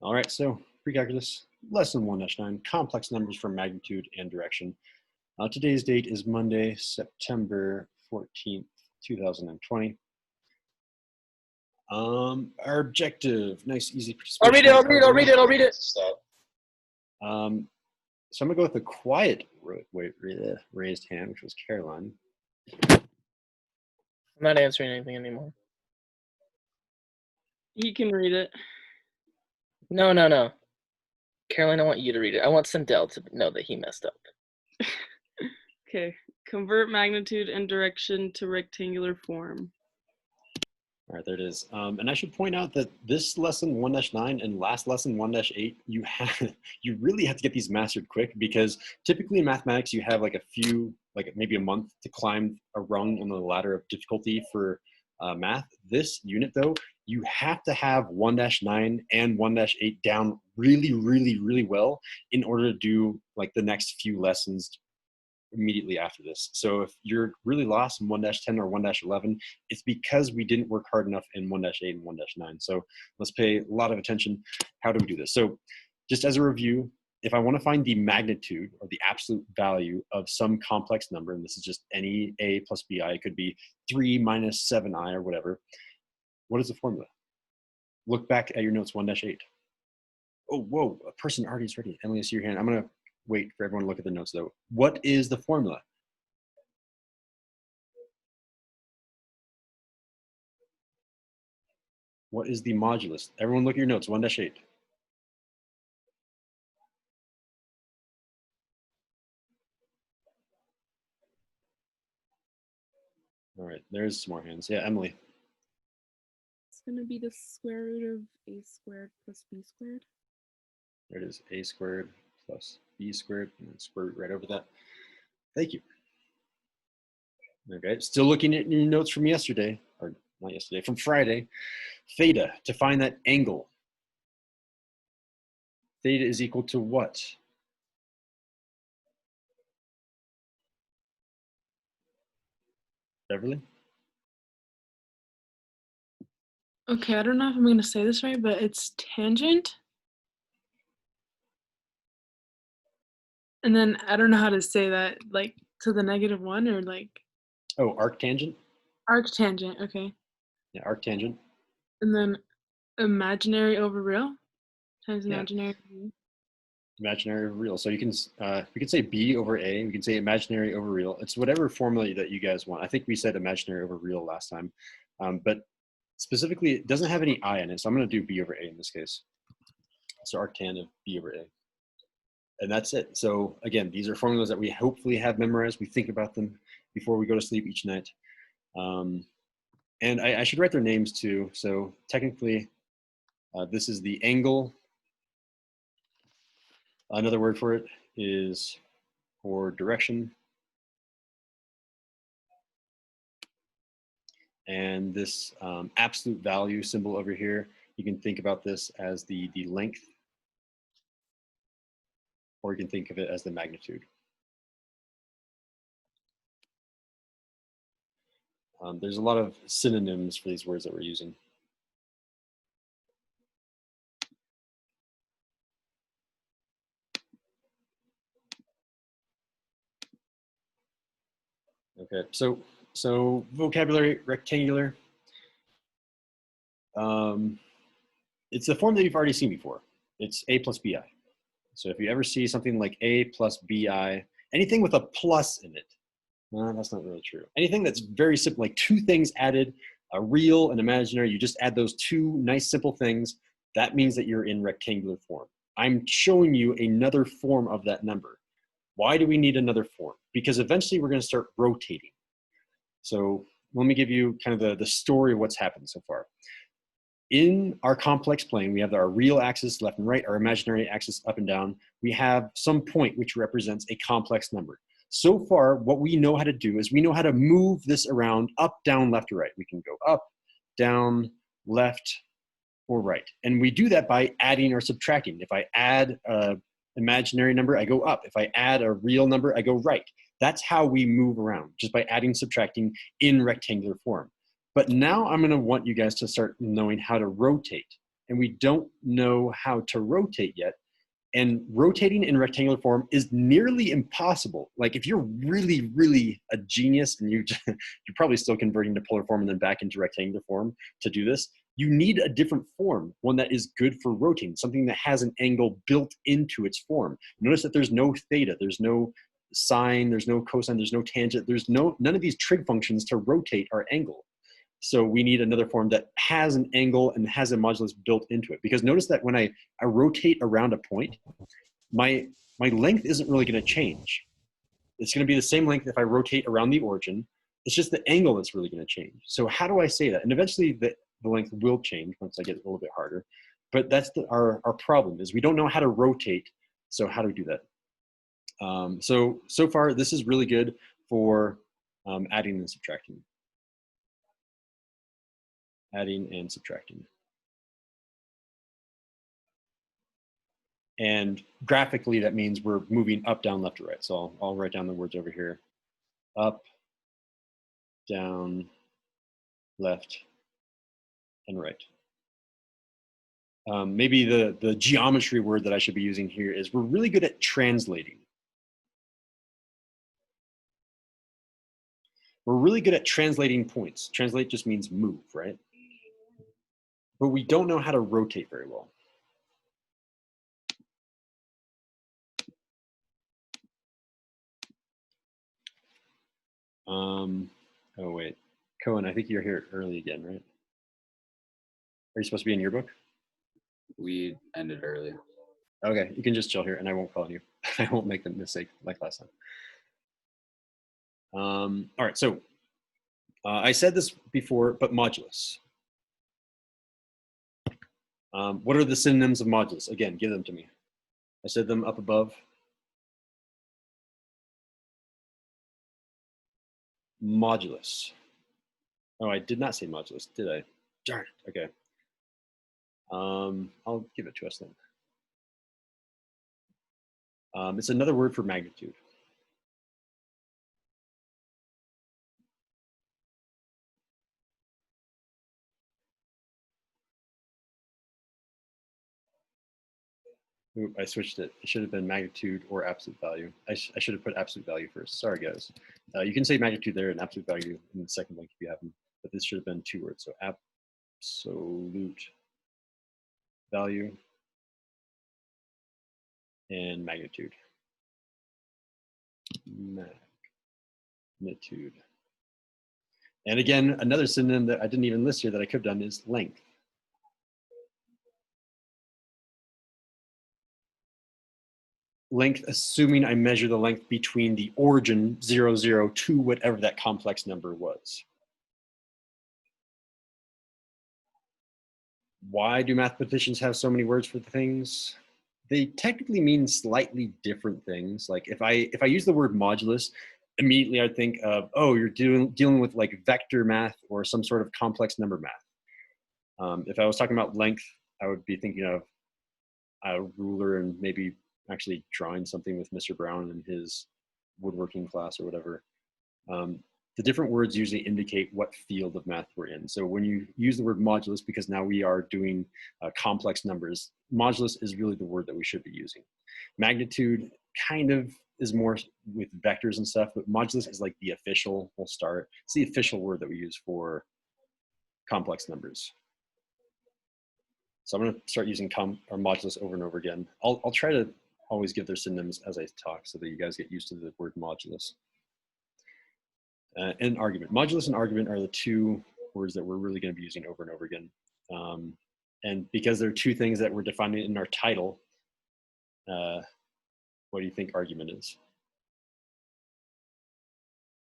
All right, so Precalculus, lesson 1-9, complex numbers for magnitude and direction. Today's date is Monday, September 14th, 2020. Our objective, nice, easy participation. I'll read it. Stop. So I'm gonna go with the quiet raised hand, which was Caroline. I'm not answering anything anymore. He can read it. No. Caroline, I want you to read it. I want Sindel to know that he messed up. Okay. Convert magnitude and direction to rectangular form. All right, there it is. And I should point out that this lesson 1-9 and last lesson 1-8, you really have to get these mastered quick, because typically in mathematics you have like a few, like maybe a month to climb a rung on the ladder of difficulty for math. This unit though, you have to have 1-9 and 1-8 down really well in order to do like the next few lessons immediately after this. So if you're really lost in 1-10 or 1-11, it's because we didn't work hard enough in 1-8 and 1-9. So let's pay a lot of attention. How do we do this? So just as a review, if I want to find the magnitude or the absolute value of some complex number, and this is just any a plus bi, it could be 3 minus 7i or whatever, what is the formula? Look back at your notes 1-8. Oh, whoa, a person already is ready. Emily, I see your hand. I'm going to wait for everyone to look at the notes though. What is the formula? What is the modulus? Everyone look at your notes, 1-8. All right, there's some more hands. Yeah, Emily. It's going to be the square root of a squared plus b squared. There it is, a squared plus b squared, and then square root right over that. Thank you. Okay, still looking at your notes from yesterday, or not yesterday, from Friday. Theta, to find that angle. Theta is equal to what? Beverly? Okay, I don't know if I'm going to say this right, but it's tangent. And then I don't know how to say that, like to the -1 or like. Oh, arctangent? Arctangent, okay. Yeah, arctangent. And then imaginary over real times Yeah. imaginary. Imaginary over real. So you can, we can say b over a, we can say imaginary over real. It's whatever formula that you guys want. I think we said imaginary over real last time, but specifically it doesn't have any I in it, so I'm going to do b over a in this case. So arctan of b over a. And that's it. So again, these are formulas that we hopefully have memorized. We think about them before we go to sleep each night. And I should write their names too. So technically, this is the angle. Another word for it is for direction. And this absolute value symbol over here, you can think about this as the length, or you can think of it as the magnitude. There's a lot of synonyms for these words that we're using. Okay, so vocabulary, rectangular. It's the form that you've already seen before. It's a plus bi. So if you ever see something like a plus bi, anything with a plus in it, no, that's not really true. Anything that's very simple, like two things added, a real and imaginary, you just add those two nice simple things, that means that you're in rectangular form. I'm showing you another form of that number. Why do we need another form? Because eventually we're going to start rotating. So let me give you kind of the story of what's happened so far. In our complex plane, we have our real axis left and right, our imaginary axis up and down. We have some point which represents a complex number. So far, what we know how to do is we know how to move this around up, down, left, or right. We can go up, down, left, or right. And we do that by adding or subtracting. If I add an imaginary number, I go up. If I add a real number, I go right. That's how we move around, just by adding, subtracting in rectangular form. But now I'm going to want you guys to start knowing how to rotate. And we don't know how to rotate yet. And rotating in rectangular form is nearly impossible. Like if you're really, really a genius and you're probably still converting to polar form and then back into rectangular form to do this, you need a different form, one that is good for rotating, something that has an angle built into its form. Notice that there's no theta, there's no sine, there's no cosine, there's no tangent, there's none of these trig functions to rotate our angle. So we need another form that has an angle and has a modulus built into it. Because notice that when I rotate around a point, my length isn't really going to change. It's going to be the same length if I rotate around the origin. It's just the angle that's really going to change. So how do I say that? And eventually the length will change once I get a little bit harder. But that's our problem is we don't know how to rotate. So how do we do that? So far, this is really good for adding and subtracting. Adding and subtracting. And graphically, that means we're moving up, down, left, or right. So I'll write down the words over here. Up, down, left, and right. Maybe the geometry word that I should be using here is we're really good at translating. We're really good at translating points. Translate just means move, right? But we don't know how to rotate very well. Oh wait, Cohen, I think you're here early again, right? Are you supposed to be in your book? We ended early. Okay, you can just chill here and I won't call you. I won't make the mistake like last time. All right, so I said this before, but modulus. What are the synonyms of modulus? Again, give them to me. I said them up above. Modulus. Oh, I did not say modulus, did I? Darn it, okay. I'll give it to us then. It's another word for magnitude. Ooh, I switched it. It should have been magnitude or absolute value. I should have put absolute value first. Sorry, guys. You can say magnitude there and absolute value in the second blank if you have them, but this should have been two words. So absolute value and magnitude. Magnitude. And again, another synonym that I didn't even list here that I could have done is length. Length, assuming I measure the length between the origin 0, 0 to whatever that complex number was. Why do mathematicians have so many words for the things? They technically mean slightly different things. Like if I use the word modulus, immediately I think of, oh, you're dealing with like vector math or some sort of complex number math. If I was talking about length, I would be thinking of a ruler and maybe actually drawing something with Mr. Brown and his woodworking class or whatever. The different words usually indicate what field of math we're in. So when you use the word modulus, because now we are doing complex numbers, modulus is really the word that we should be using. Magnitude kind of is more with vectors and stuff, but modulus is like the official, we'll start. It's the official word that we use for complex numbers. So I'm gonna start using or modulus over and over again. I'll try to always give their synonyms as I talk so that you guys get used to the word modulus. And argument. Modulus and argument are the two words that we're really going to be using over and over again. And because they're two things that we're defining in our title, what do you think argument is?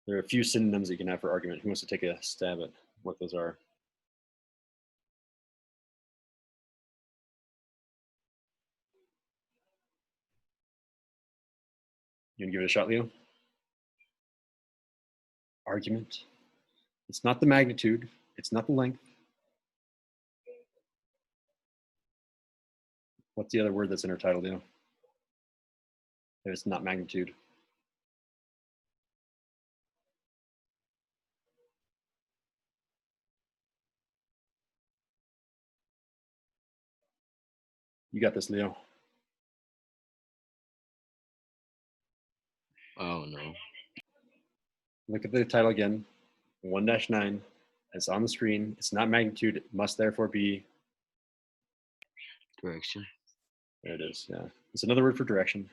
There are a few synonyms that you can have for argument. Who wants to take a stab at what those are? You want to give it a shot, Leo? Argument. It's not the magnitude. It's not the length. What's the other word that's in our title, Leo? If it's not magnitude. You got this, Leo. Oh no. Look at the title again, 1-9. It's on the screen. It's not magnitude. It must therefore be. Direction. There it is. Yeah. It's another word for direction.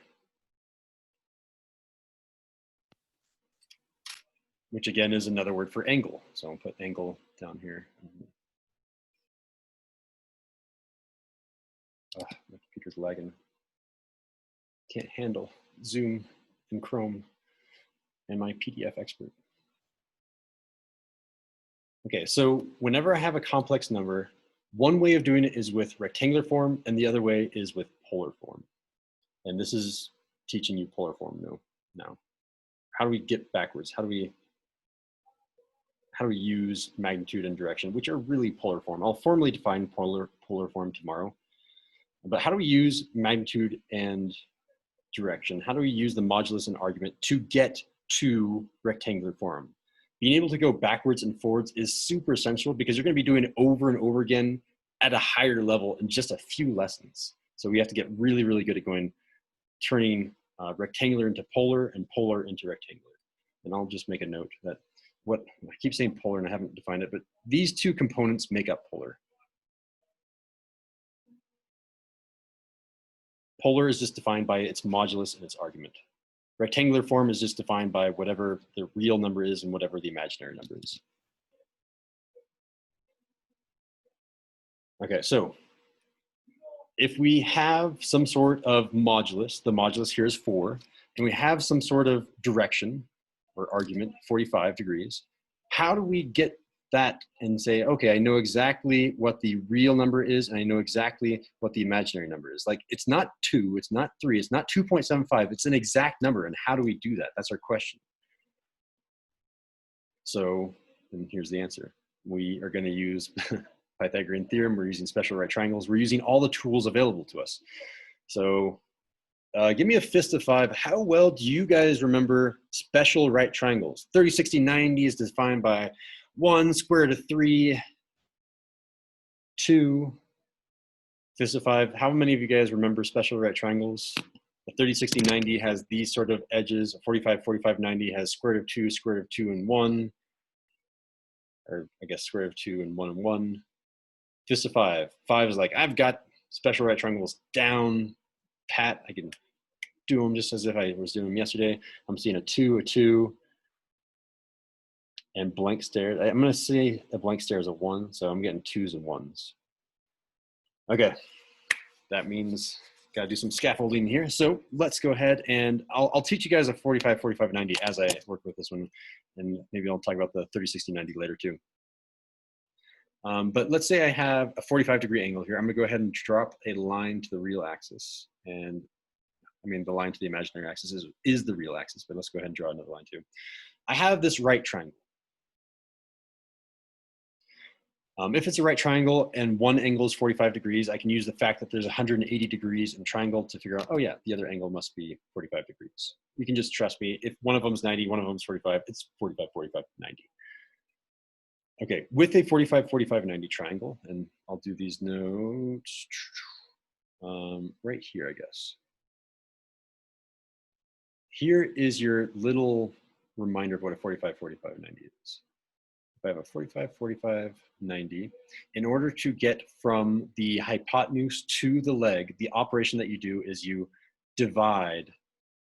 Which again is another word for angle. So I'll put angle down here. Oh, my computer's lagging. Can't handle Zoom and Chrome and my PDF expert. Okay, so whenever I have a complex number, one way of doing it is with rectangular form and the other way is with polar form. And this is teaching you polar form now. How do we get backwards? How do we use magnitude and direction, which are really polar form? I'll formally define polar form tomorrow. But how do we use magnitude and direction? How do we use the modulus and argument to get to rectangular form? Being able to go backwards and forwards is super essential because you're going to be doing it over and over again at a higher level in just a few lessons. So we have to get really, really good at turning rectangular into polar and polar into rectangular. And I'll just make a note that I keep saying polar and I haven't defined it, but these two components make up polar. Polar is just defined by its modulus and its argument. Rectangular form is just defined by whatever the real number is and whatever the imaginary number is. Okay, so if we have some sort of modulus, the modulus here is 4, and we have some sort of direction or argument, 45 degrees, how do we get that and say, okay, I know exactly what the real number is and I know exactly what the imaginary number is? Like, it's not 2, it's not 3, it's not 2.75, it's an exact number. And how do we do that? That's our question. So, and here's the answer. We are going to use Pythagorean theorem. We're using special right triangles. We're using all the tools available to us. So give me a fist of 5. How well do you guys remember special right triangles? 30, 60, 90 is defined by 1 square root of 3, 2, fist of 5. How many of you guys remember special right triangles? The 30, 60, 90 has these sort of edges. 45, 45, 90 has square root of 2, and 1. Or I guess square root of 2 and 1 and 1. Fist of 5. 5 is like, I've got special right triangles down pat. I can do them just as if I was doing them yesterday. I'm seeing a 2, and blank stare. I'm going to say a blank stare is a 1, so I'm getting 2s and 1s. Okay, that means got to do some scaffolding here. So let's go ahead and I'll teach you guys a 45, 45, 90 as I work with this one, and maybe I'll talk about the 30, 60, 90 later too. But let's say I have a 45-degree angle here. I'm going to go ahead and drop a line to the real axis, and I mean the line to the imaginary axis is the real axis, but let's go ahead and draw another line too. I have this right triangle. If it's a right triangle and one angle is 45 degrees, I can use the fact that there's 180 degrees in triangle to figure out, oh yeah, the other angle must be 45 degrees. You can just trust me. If one of them is 90, one of them is 45, it's 45, 45, 90. Okay, with a 45, 45, 90 triangle, and I'll do these notes right here, I guess. Here is your little reminder of what a 45, 45, 90 is. If I have a 45, 45, 90, in order to get from the hypotenuse to the leg, the operation that you do is you divide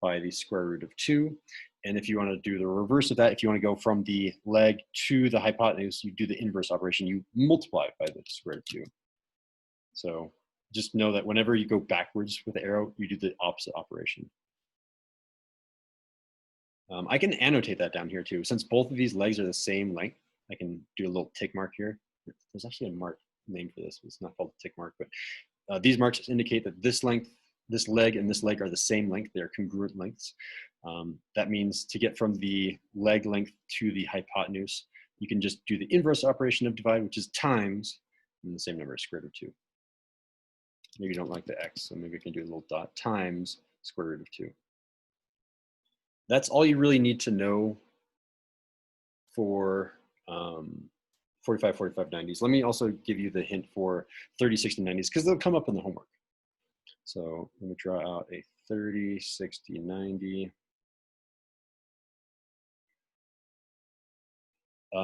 by the square root of 2. And if you want to do the reverse of that, if you want to go from the leg to the hypotenuse, you do the inverse operation. You multiply by the square root of 2. So just know that whenever you go backwards with the arrow, you do the opposite operation. I can annotate that down here too. Since both of these legs are the same length, I can do a little tick mark here. There's actually a mark name for this. It's not called a tick mark, but these marks indicate that this length, this leg and this leg are the same length. They're congruent lengths. That means to get from the leg length to the hypotenuse, you can just do the inverse operation of divide, which is times, and the same number is square root of 2. Maybe you don't like the x, so maybe we can do a little dot, times square root of 2. That's all you really need to know for 45, 45, 90s. Let me also give you the hint for 30, 60, 90s, because they'll come up in the homework. So let me draw out a 30, 60, 90.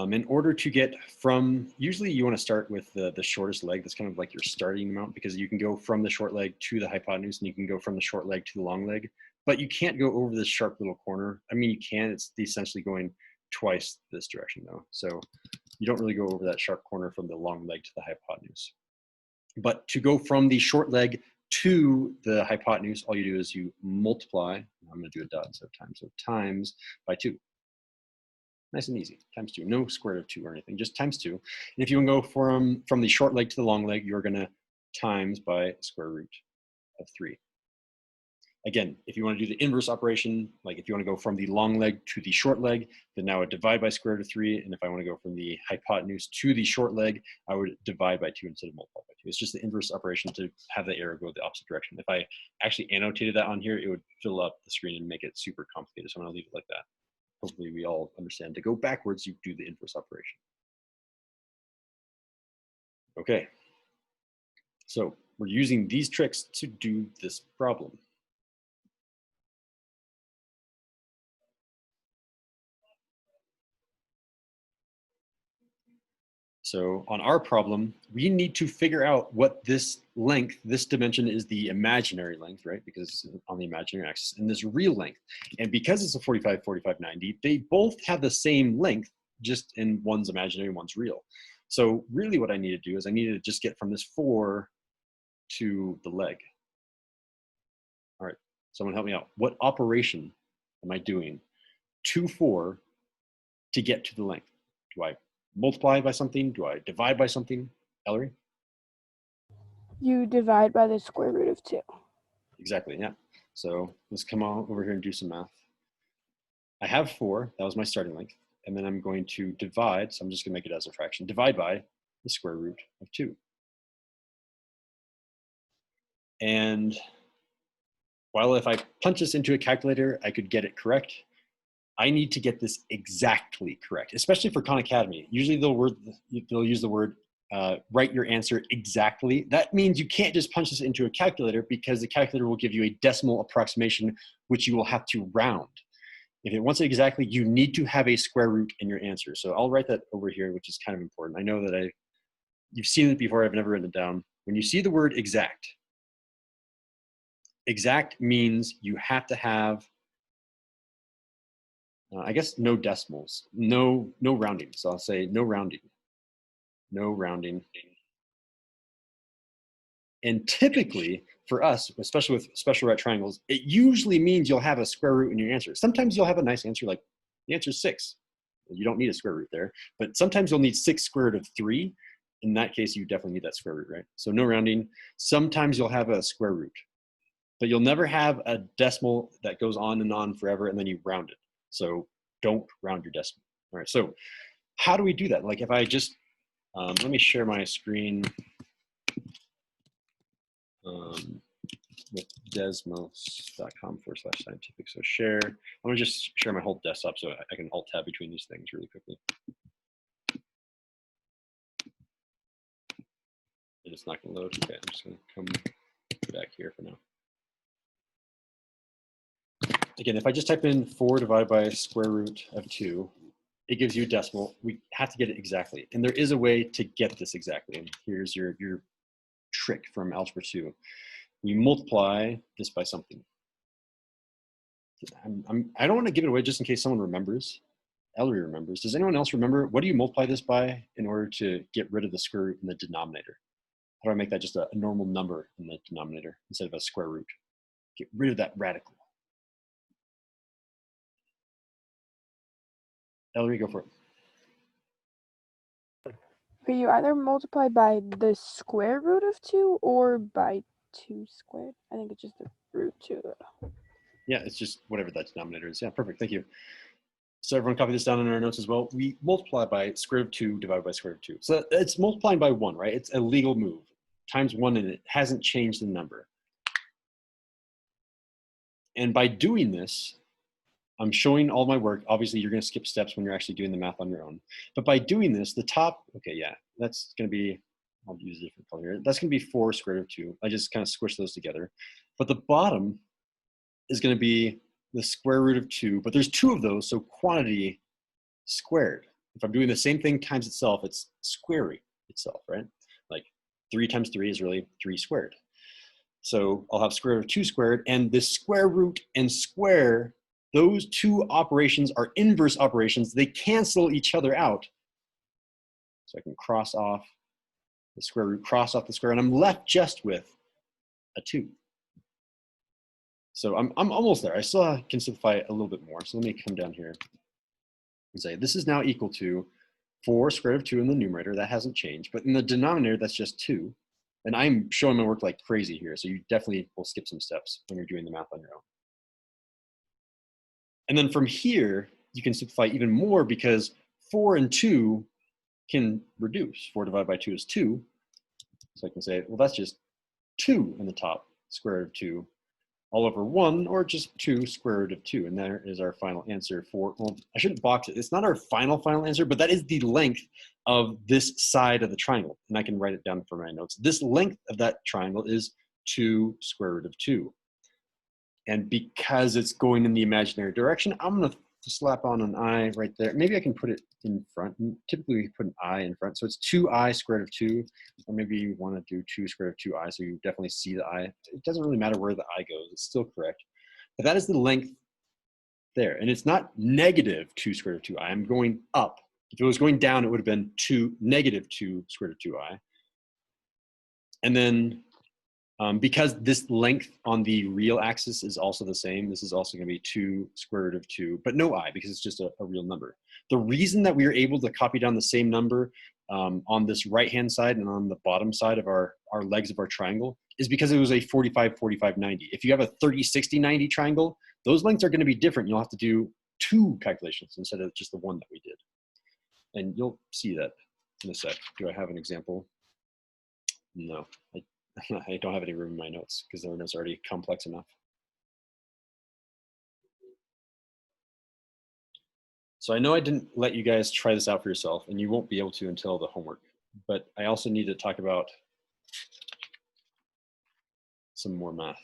In order to get from, usually you want to start with the shortest leg. That's kind of like your starting amount, because you can go from the short leg to the hypotenuse, and you can go from the short leg to the long leg, but you can't go over this sharp little corner. I mean, you can, it's essentially going twice this direction though. So you don't really go over that sharp corner from the long leg to the hypotenuse. But to go from the short leg to the hypotenuse, all you do is you multiply. I'm going to do a dot instead of times. So times by 2. Nice and easy, times 2. No square root of 2 or anything, just times 2. And if you want to go from the short leg to the long leg, you're going to times by square root of 3. Again, if you want to do the inverse operation, like if you want to go from the long leg to the short leg, then now I would divide by square root of 3. And if I want to go from the hypotenuse to the short leg, I would divide by 2 instead of multiply by 2. It's just the inverse operation to have the arrow go the opposite direction. If I actually annotated that on here, it would fill up the screen and make it super complicated. So I'm going to leave it like that. Hopefully we all understand. To go backwards, you do the inverse operation. Okay. So we're using these tricks to do this problem. So on our problem, we need to figure out what this length, this dimension is the imaginary length, right? Because it's on the imaginary axis, and this real length. And because it's a 45, 45, 90, they both have the same length, just in one's imaginary, one's real. So really what I need to do is I need to just get from this 4 to the leg. All right, someone help me out. What operation am I doing to 4 to get to the length? Do I multiply by something? Do I divide by something? Ellery? You divide by the square root of 2. Exactly, yeah. So let's come on over here and do some math. I have 4, that was my starting length, and then I'm going to divide, so I'm just gonna make it as a fraction, divide by the square root of 2. And while if I punch this into a calculator, I could get it correct, I need to get this exactly correct, especially for Khan Academy. Usually they'll use the word write your answer exactly. That means you can't just punch this into a calculator, because the calculator will give you a decimal approximation, which you will have to round. If it wants it exactly, you need to have a square root in your answer. So I'll write that over here, which is kind of important. I know that you've seen it before, I've never written it down. When you see the word exact, exact means you have to have I guess no decimals, no rounding. So I'll say no rounding, no rounding. And typically for us, especially with special right triangles, it usually means you'll have a square root in your answer. Sometimes you'll have a nice answer like the answer is 6. You don't need a square root there, but sometimes you'll need 6 square root of 3. In that case, you definitely need that square root, right? So no rounding. Sometimes you'll have a square root, but you'll never have a decimal that goes on and on forever and then you round it. So don't round your decimal. All right, so how do we do that? Like if I just, let me share my screen with desmos.com/scientific. So share, I'm gonna just share my whole desktop so I can alt tab between these things really quickly. And it's not gonna load, okay, I'm just gonna come back here for now. Again, if I just type in 4 divided by square root of 2, it gives you a decimal. We have to get it exactly. And there is a way to get this exactly. And here's your trick from Algebra 2. We multiply this by something. I don't want to give it away just in case someone remembers. Ellery remembers. Does anyone else remember? What do you multiply this by in order to get rid of the square root in the denominator? How do I make that just a normal number in the denominator instead of a square root? Get rid of that radical. Ellery, go for it. But you either multiply by the square root of 2 or by 2 squared. I think it's just the root 2. Yeah, it's just whatever that denominator is. Yeah, perfect. Thank you. So everyone copy this down in our notes as well. We multiply by square root of 2 divided by square root of 2. So it's multiplying by 1, right? It's a legal move. Times 1 and it hasn't changed the number. And by doing this, I'm showing all my work. Obviously, you're going to skip steps when you're actually doing the math on your own. But by doing this, the top, okay, yeah, that's going to be I'll use a different color here. That's going to be 4 square root of 2. I just kind of squish those together. But the bottom is going to be the square root of 2, but there's 2 of those, so quantity squared. If I'm doing the same thing times itself, it's squaring itself, right? Like 3 times 3 is really 3 squared. So I'll have square root of 2 squared, and this square root and square, those 2 operations are inverse operations. They cancel each other out. So I can cross off the square root, cross off the square, and I'm left just with a 2. So I'm almost there. I still can simplify it a little bit more. So let me come down here and say this is now equal to 4 square root of 2 in the numerator. That hasn't changed. But in the denominator, that's just 2. And I'm showing my work like crazy here. So you definitely will skip some steps when you're doing the math on your own. And then from here, you can simplify even more because 4 and 2 can reduce. 4 divided by 2 is 2. So I can say, well, that's just 2 in the top, square root of 2, all over 1, or just 2 square root of 2. And there is our final answer for, well, I shouldn't box it. It's not our final answer, but that is the length of this side of the triangle. And I can write it down for my notes. This length of that triangle is 2 square root of 2. And because it's going in the imaginary direction, I'm going to slap on an I right there. Maybe I can put it in front. Typically, we put an I in front. So it's 2I square root of 2. Or maybe you want to do 2 square root of 2I, so you definitely see the I. It doesn't really matter where the I goes. It's still correct. But that is the length there. And it's not negative 2 square root of 2I. I'm going up. If it was going down, it would have been negative 2 square root of 2I. And then because this length on the real axis is also the same, this is also going to be 2 square root of 2, but no I, because it's just a real number. The reason that we are able to copy down the same number on this right-hand side and on the bottom side of our legs of our triangle is because it was a 45, 45, 90. If you have a 30, 60, 90 triangle, those lengths are going to be different. You'll have to do 2 calculations instead of just the one that we did. And you'll see that in a sec. Do I have an example? No, I don't have any room in my notes because the notes are already complex enough. So I know I didn't let you guys try this out for yourself, and you won't be able to until the homework, but I also need to talk about some more math.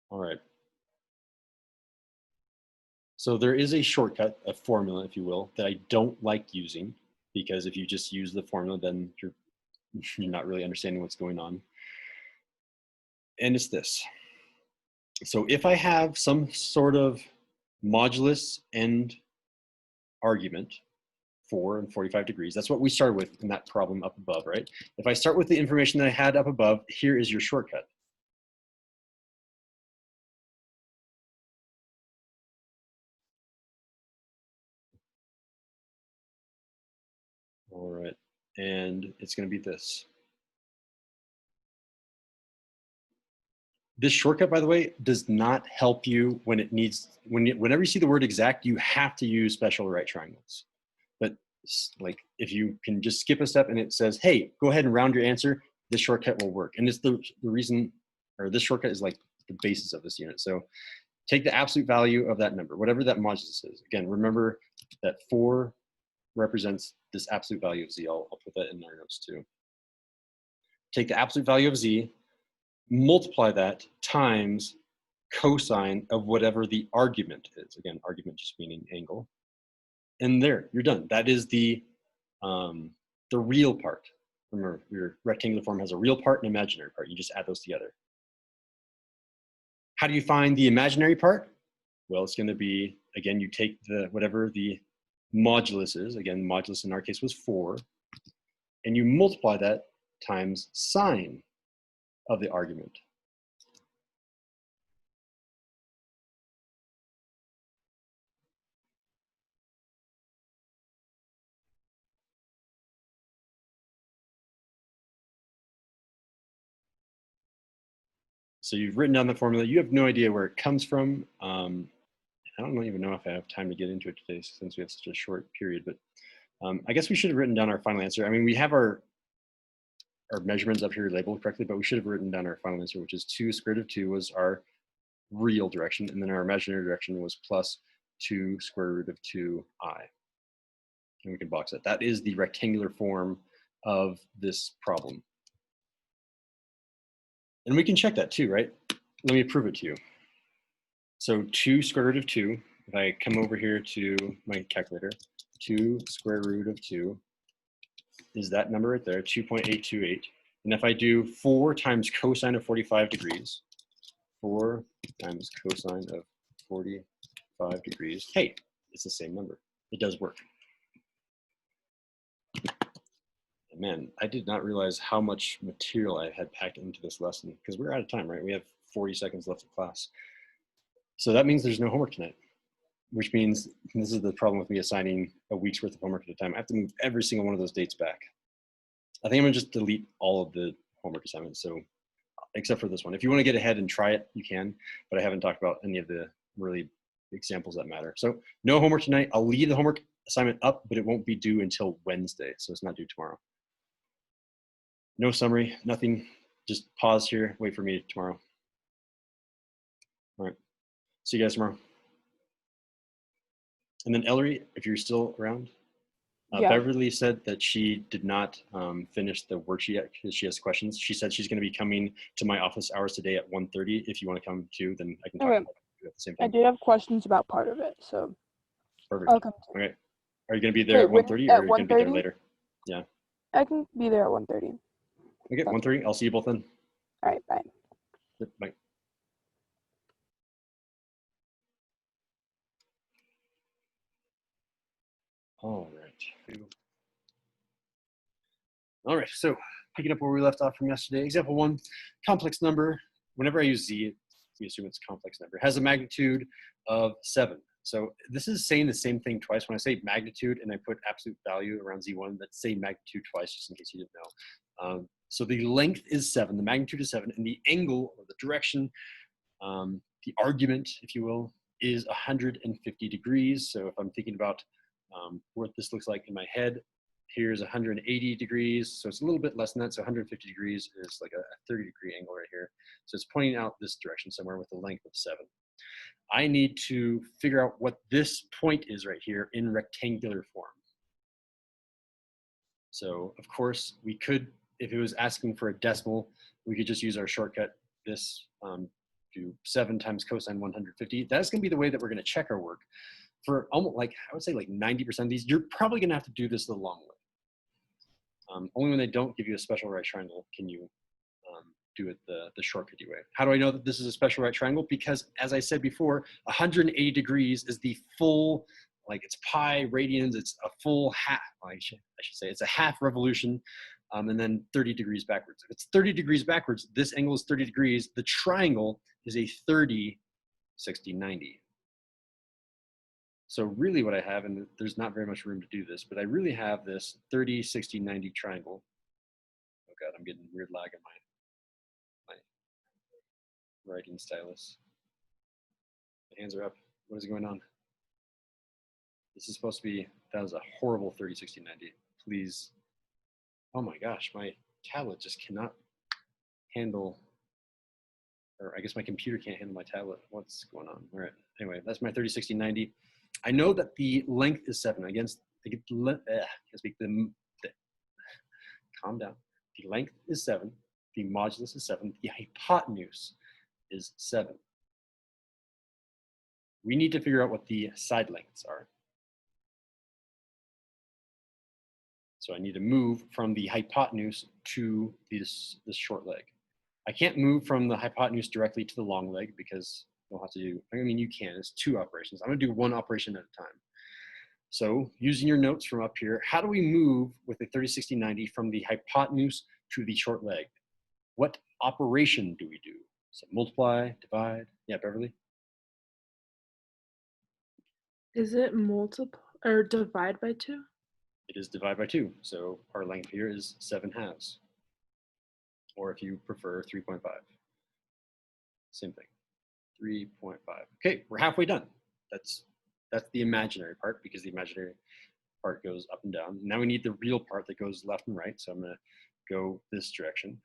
All right. So there is a shortcut, a formula, if you will, that I don't like using, because if you just use the formula, then you're not really understanding what's going on. And it's this. So if I have some sort of modulus and argument, 4 and 45 degrees, that's what we started with in that problem up above, right? If I start with the information that I had up above, here is your shortcut. All right, and it's going to be this. This shortcut, by the way, does not help you when it needs, whenever you see the word exact, you have to use special right triangles. But like if you can just skip a step and it says, hey, go ahead and round your answer, this shortcut will work. And it's the reason, or this shortcut is like the basis of this unit. So take the absolute value of that number, whatever that modulus is. Again, remember that 4 represents this absolute value of z. I'll put that in our notes too. Take the absolute value of z, multiply that times cosine of whatever the argument is. Again, argument just meaning angle. And there, you're done. That is the real part. Remember, your rectangular form has a real part and imaginary part. You just add those together. How do you find the imaginary part? Well, it's going to be, again, you take whatever the modulus is. Again, modulus in our case was 4. And you multiply that times sine of the argument. So you've written down the formula. You have no idea where it comes from. I don't even know if I have time to get into it today since we have such a short period, but I guess we should have written down our final answer. I mean, we have our measurements up here labeled correctly, but we should have written down our final answer, which is 2 square root of 2 was our real direction, and then our imaginary direction was plus 2 square root of 2i. And we can box it. That is the rectangular form of this problem. And we can check that too, right? Let me prove it to you. So 2 square root of 2, if I come over here to my calculator, 2 square root of 2 is that number right there, 2.828. And if I do 4 times cosine of 45 degrees, 4 times cosine of 45 degrees, hey, it's the same number. It does work. And man, I did not realize how much material I had packed into this lesson because we're out of time, right? We have 40 seconds left of class. So that means there's no homework tonight, which means this is the problem with me assigning a week's worth of homework at a time. I have to move every single one of those dates back. I think I'm gonna just delete all of the homework assignments. So except for this one, if you want to get ahead and try it, you can, but I haven't talked about any of the really examples that matter. So no homework tonight. I'll leave the homework assignment up, but it won't be due until Wednesday. So it's not due tomorrow. No summary, nothing. Just pause here, wait for me tomorrow. All right, see you guys tomorrow. And then Ellery, if you're still around, Yeah. Beverly said that she did not finish the worksheet yet because she has questions. She said she's going to be coming to my office hours today at 1:30. If you want to come too, then I can talk Okay. about it at the same I time. did have questions about part of it, so Perfect. I'll come to Okay. Are you going to be there Wait, at when- 1:30 at or are you going to be there 1:30? later? Yeah. I can be there at 1:30. Okay, 1:30. I'll see you both then. All right, bye. Yep, bye. All right. All right, so picking up where we left off from yesterday, example 1, complex number. Whenever I use z, we assume it's a complex number, has a magnitude of 7. So this is saying the same thing twice. When I say magnitude and I put absolute value around z1, that's saying magnitude twice, just in case you didn't know. So the length is 7, the magnitude is 7, and the angle or the direction, the argument, if you will, is 150 degrees. So if I'm thinking about what this looks like in my head, here's 180 degrees, so it's a little bit less than that. So 150 degrees is like a 30-degree angle right here. So it's pointing out this direction somewhere with a length of 7. I need to figure out what this point is right here in rectangular form. So of course we could, if it was asking for a decimal, we could just use our shortcut, this, do 7 times cosine 150. That's gonna be the way that we're gonna check our work. For almost like, I would say like 90% of these, you're probably gonna have to do this the long way. Only when they don't give you a special right triangle can you do it the shortcutty way. How do I know that this is a special right triangle? Because as I said before, 180 degrees is the full, like it's pi radians, it's a full half, I should say, it's a half revolution, and then 30 degrees backwards. If it's 30 degrees backwards, this angle is 30 degrees. The triangle is a 30, 60, 90. So really what I have, and there's not very much room to do this, but I really have this 30, 60, 90 triangle. Oh God, I'm getting weird lag on my writing stylus. My hands are up. What is going on? This is supposed to be, that was a horrible 30, 60, 90. Please. Oh my gosh, my tablet just cannot handle, or I guess my computer can't handle my tablet. What's going on? All right, anyway, that's my 30, 60, 90. I know that the length is 7. Against, calm down. The length is 7. The modulus is 7. The hypotenuse is 7. We need to figure out what the side lengths are. So I need to move from the hypotenuse to this short leg. I can't move from the hypotenuse directly to the long leg because you'll have to do, I mean, you can, it's 2 operations. I'm gonna do 1 operation at a time. So using your notes from up here, how do we move with the 30, 60, 90 from the hypotenuse to the short leg? What operation do we do? So multiply, divide, yeah, Beverly? Is it multiply or divide by 2? It is divide by 2. So our length here is 7/2. Or if you prefer, 3.5. Same thing, 3.5. Okay, we're halfway done. That's the imaginary part because the imaginary part goes up and down. Now we need the real part that goes left and right. So I'm gonna go this direction.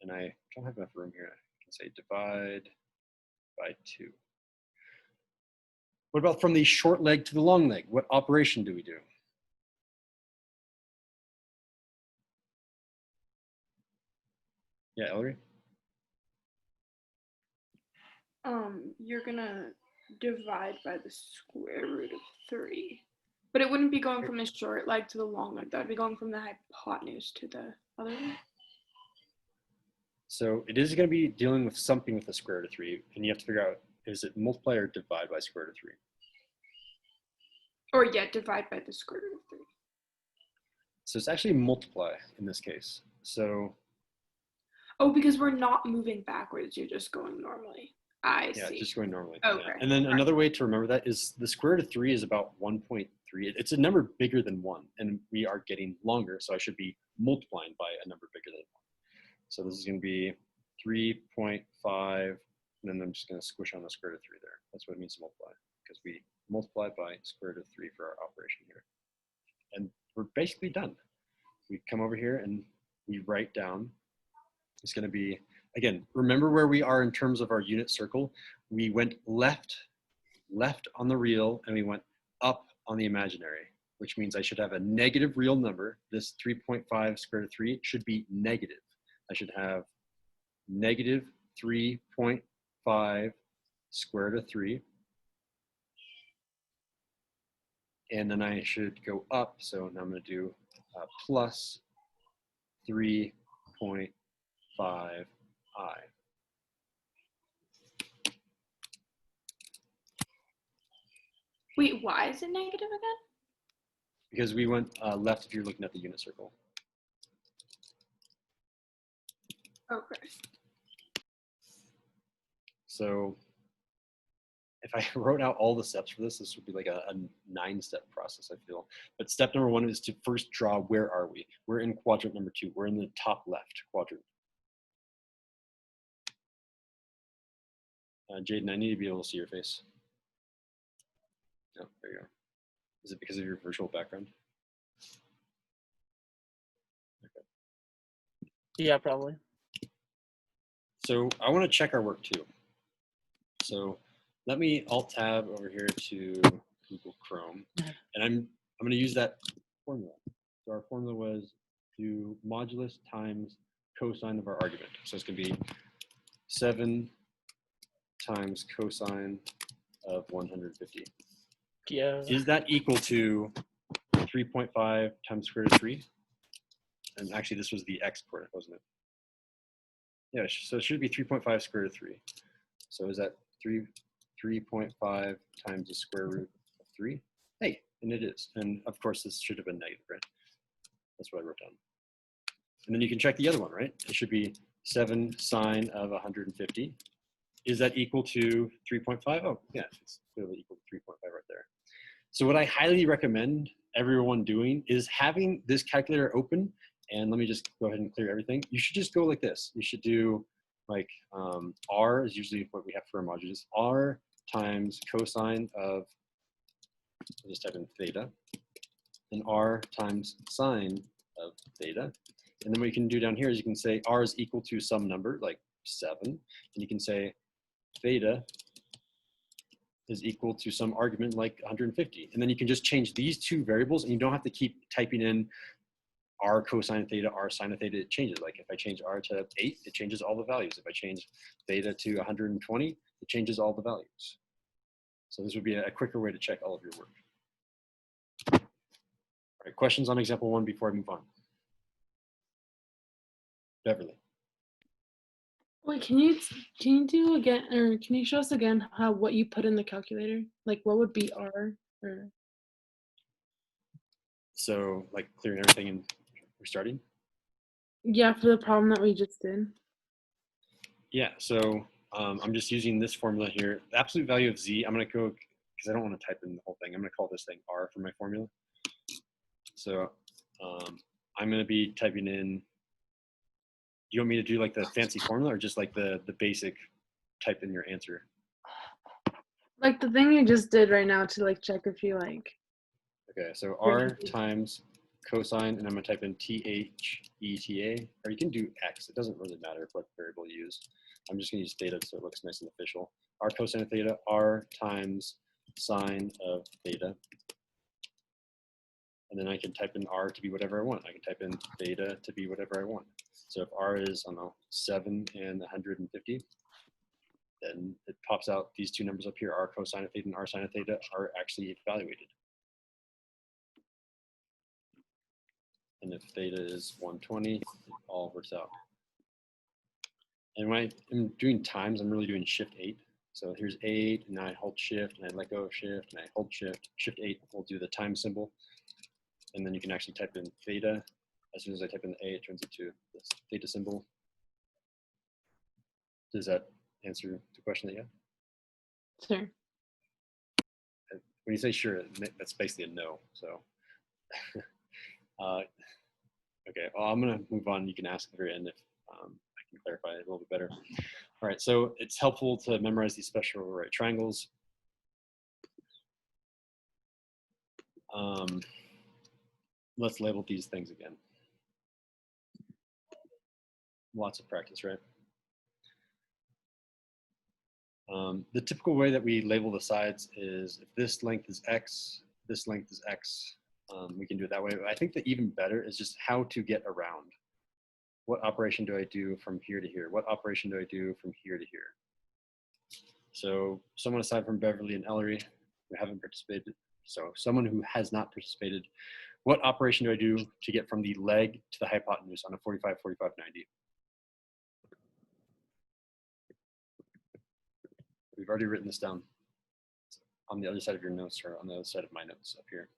And I don't have enough room here. I can say divide by 2. What about from the short leg to the long leg? What operation do we do? Yeah, Ellery? You're gonna divide by the square root of 3. But it wouldn't be going from the short leg to the long leg. That would be going from the hypotenuse to the other leg. So it is going to be dealing with something with the square root of 3, and you have to figure out, is it multiply or divide by square root of 3? Or yeah, divide by the square root of 3. So it's actually multiply in this case. So Oh, because we're not moving backwards. You're just going normally. I yeah, see. just going normally. Okay. Yeah. And then another way to remember that is the square root of 3 is about 1.3. It's a number bigger than 1, and we are getting longer, so I should be multiplying by a number bigger than 1. So this is going to be 3.5, and then I'm just going to squish on the square root of 3 there. That's what it means to multiply, because we multiply by square root of 3 for our operation here. And we're basically done. We come over here and we write down, it's going to be, again, remember where we are in terms of our unit circle. We went left on the real, and we went up on the imaginary, which means I should have a negative real number. This 3.5 square root of 3 should be negative. I should have negative 3.5 square root of 3. And then I should go up. So now I'm going to do plus 3.5i. Wait, why is it negative again? Because we went left if you're looking at the unit circle. Okay. So if I wrote out all the steps for this, this would be like a 9-step process, I feel. But step number 1 is to first draw, where are we? We're in quadrant number 2. We're in the top left quadrant. Jaden, I need to be able to see your face. Oh, there you go. Is it because of your virtual background? Okay. Yeah, probably. So I want to check our work too. So let me Alt-Tab over here to Google Chrome, and I'm going to use that formula. So our formula was do modulus times cosine of our argument. So it's going to be 7 times cosine of 150. Yeah. Is that equal to 3.5 times square root of 3? And actually, this was the x coordinate, wasn't it? Yeah, so it should be 3.5 square root of 3. So is that 3.5 times the square root of 3? Hey, and it is. And of course, this should have been negative, right? That's what I wrote down. And then you can check the other one, right? It should be 7 sine of 150. Is that equal to 3.5? Oh, yeah, it's clearly equal to 3.5 right there. So what I highly recommend everyone doing is having this calculator open, and let me just go ahead and clear everything. You should just go like this. You should do like R is usually what we have for our modulus. R times cosine of, I'll just type in theta, and R times sine of theta. And then what you can do down here is you can say R is equal to some number like 7, and you can say theta is equal to some argument like 150. And then you can just change these two variables, and you don't have to keep typing in R cosine theta, R sine of theta. It changes. Like if I change R to 8, it changes all the values. If I change theta to 120, it changes all the values. So this would be a quicker way to check all of your work. All right, questions on example 1 before I move on? Beverly. Wait, can you do again, or can you show us again what you put in the calculator? Like what would be R or? So like clearing everything and restarting? Yeah, for the problem that we just did. Yeah, so I'm just using this formula here. The absolute value of z, I'm going to go, because I don't want to type in the whole thing. I'm going to call this thing R for my formula. So I'm going to be typing in, do you want me to do like the fancy formula or just like the basic type in your answer? Like the thing you just did right now to like check if you like. Okay, so R times cosine, and I'm going to type in theta, or you can do x. It doesn't really matter what variable you use. I'm just going to use theta so it looks nice and official. R cosine of theta, R times sine of theta. And then I can type in r to be whatever I want. I can type in theta to be whatever I want. So if r is, I don't know, 7 and 150, then it pops out these two numbers up here, r cosine of theta and r sine of theta are actually evaluated. And if theta is 120, it all works out. And when I'm doing times, I'm really doing shift 8. So here's 8, and I hold shift, and I let go of shift, and I hold shift. Shift 8 will do the time symbol. And then you can actually type in theta. As soon as I type in the A, it turns into this theta symbol. Does that answer the question that you had? Sure. When you say sure, that's basically a no. So, okay, well, I'm gonna move on. You can ask at the very end if I can clarify it a little bit better. All right, so it's helpful to memorize these special right triangles. Let's label these things again. Lots of practice, right? The typical way that we label the sides is if this length is x, this length is x, we can do it that way. But I think that even better is just how to get around. What operation do I do from here to here? What operation do I do from here to here? So someone aside from Beverly and Ellery who haven't participated, so someone who has not participated, what operation do I do to get from the leg to the hypotenuse on a 45, 45, 90? We've already written this down on the other side of your notes or on the other side of my notes up here.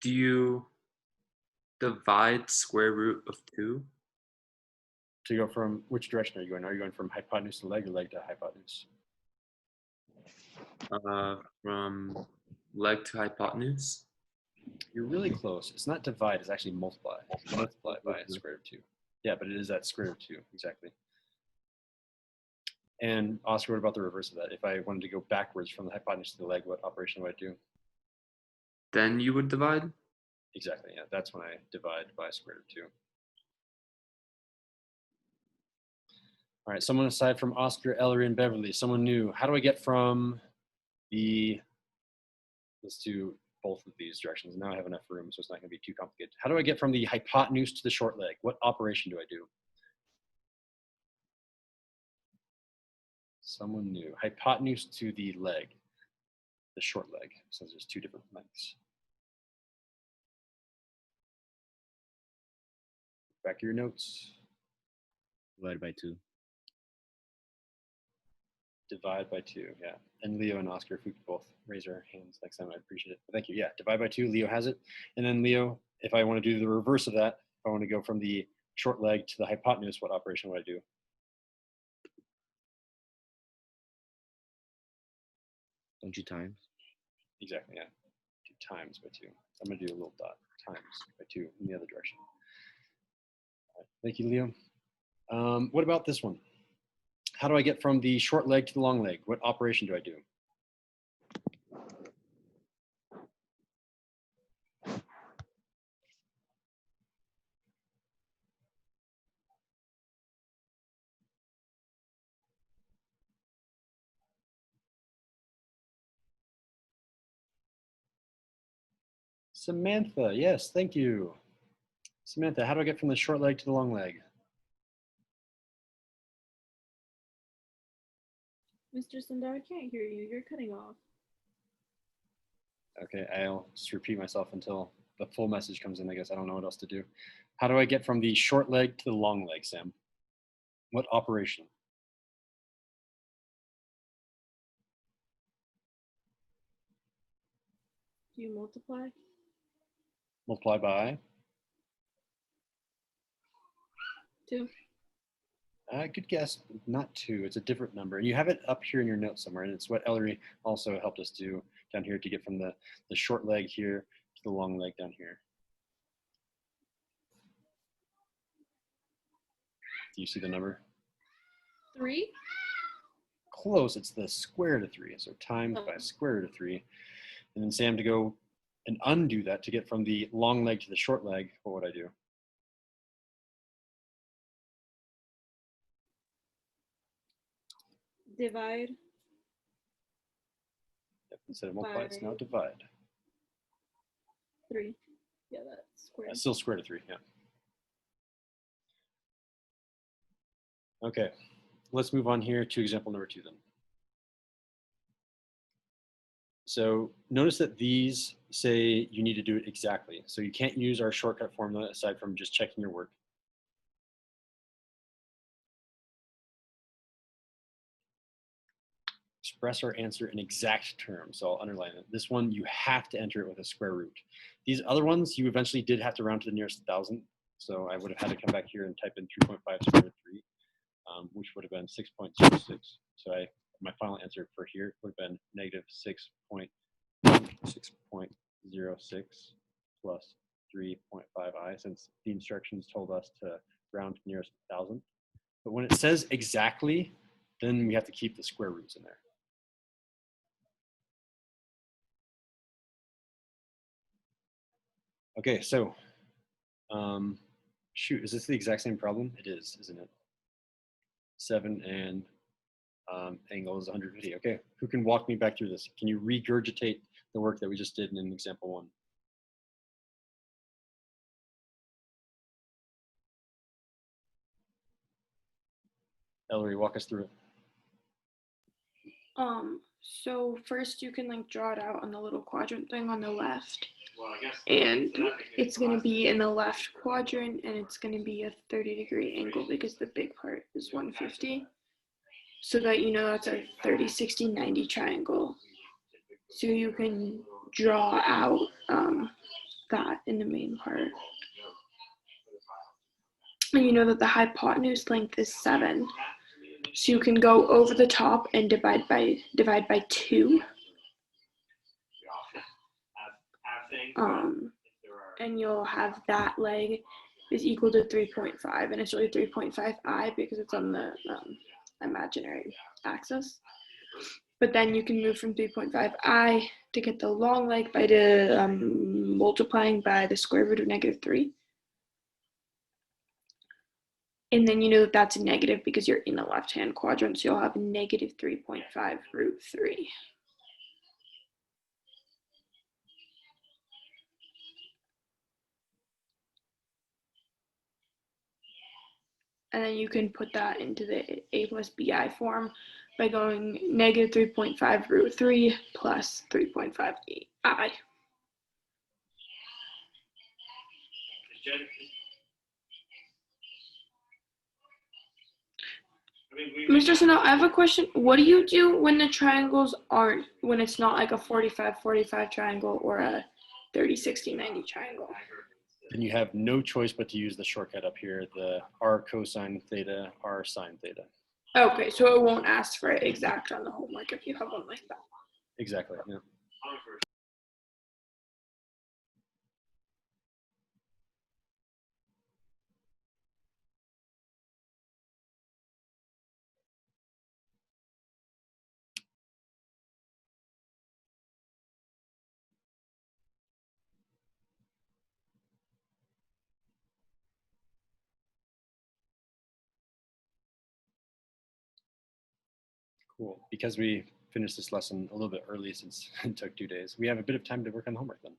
Do you divide square root of 2? To go from, which direction are you going? Are you going from hypotenuse to leg or leg to hypotenuse? From leg to hypotenuse? You're really close. It's not divide, it's actually multiply. Multiply by square root of 2. Yeah, but it is that square root of 2, exactly. And Oscar, what about the reverse of that? If I wanted to go backwards from the hypotenuse to the leg, what operation would I do? Then you would divide? Exactly, yeah. That's when I divide by square root of 2. All right, someone aside from Oscar, Ellery, and Beverly, someone new. How do I get from the, let's do both of these directions. Now I have enough room, so it's not gonna be too complicated. How do I get from the hypotenuse to the short leg? What operation do I do? Someone new. Hypotenuse to the leg, the short leg. So there's two different lengths. Back to your notes. Divided by 2. Divide by 2, yeah. And Leo and Oscar, if we could both raise our hands next time, I'd appreciate it. Thank you, yeah. Divide by 2, Leo has it. And then Leo, if I want to do the reverse of that, if I want to go from the short leg to the hypotenuse, what operation would I do? Don't you times? Exactly, yeah. Do times by 2. I'm going to do a little dot, times by 2 in the other direction. All right, thank you, Leo. What about this one? How do I get from the short leg to the long leg? What operation do I do? Samantha, yes, thank you. Samantha, how do I get from the short leg to the long leg? Mr. Sundar, I can't hear you. You're cutting off. Okay, I'll just repeat myself until the full message comes in. I guess I don't know what else to do. How do I get from the short leg to the long leg, Sam? What operation? Do you multiply? Multiply by? 2. Good guess, not 2. It's a different number. And you have it up here in your notes somewhere, and it's what Ellery also helped us do down here to get from the short leg here to the long leg down here. Do you see the number? 3? Close, it's the square root of 3. So times by square root of 3. And then Sam, to go and undo that to get from the long leg to the short leg, what would I do? divide Yep, instead of multiply, it's now divide. 3. Yeah, that's squared. Still square root of 3, yeah. Okay, let's move on here to example number 2 then. So notice that these say you need to do it exactly. So you can't use our shortcut formula aside from just checking your work. Express our answer in exact terms. So I'll underline it. This one, you have to enter it with a square root. These other ones, you eventually did have to round to the nearest 1,000. So I would have had to come back here and type in 3.5 square root of 3, which would have been 6.06. So my final answer for here would have been negative 6.06 plus 3.5i, since the instructions told us to round to nearest 1,000. But when it says exactly, then we have to keep the square roots in there. Okay, so shoot, is this the exact same problem? It is, isn't it? 7 and angle is 150. Okay, who can walk me back through this? Can you regurgitate the work that we just did in example 1? Ellery, walk us through it. So first you can like draw it out on the little quadrant thing on the left. And it's going to be in the left quadrant, and it's going to be a 30-degree angle because the big part is 150. So that you know that's a 30, 60, 90 triangle. So you can draw out that in the main part. And you know that the hypotenuse length is 7. So you can go over the top and divide by 2. And you'll have that leg is equal to 3.5, and it's really 3.5i because it's on the imaginary axis. But then you can move from 3.5i to get the long leg by multiplying by the square root of negative 3. And then you know that that's a negative because you're in the left-hand quadrant, so you'll have negative 3.5 root 3. And then you can put that into the a plus bi form by going negative 3.5 root 3 plus 3.5i. Mr. Sano, I have a question. What do you do when the triangles aren't, when it's not like a 45-45 triangle or a 30-60-90 triangle? Then you have no choice but to use the shortcut up here, the r cosine theta, r sine theta. Okay, so it won't ask for it exact on the homework if you have one like that. Exactly, yeah. Cool. Because we finished this lesson a little bit early since it took 2 days, we have a bit of time to work on the homework then.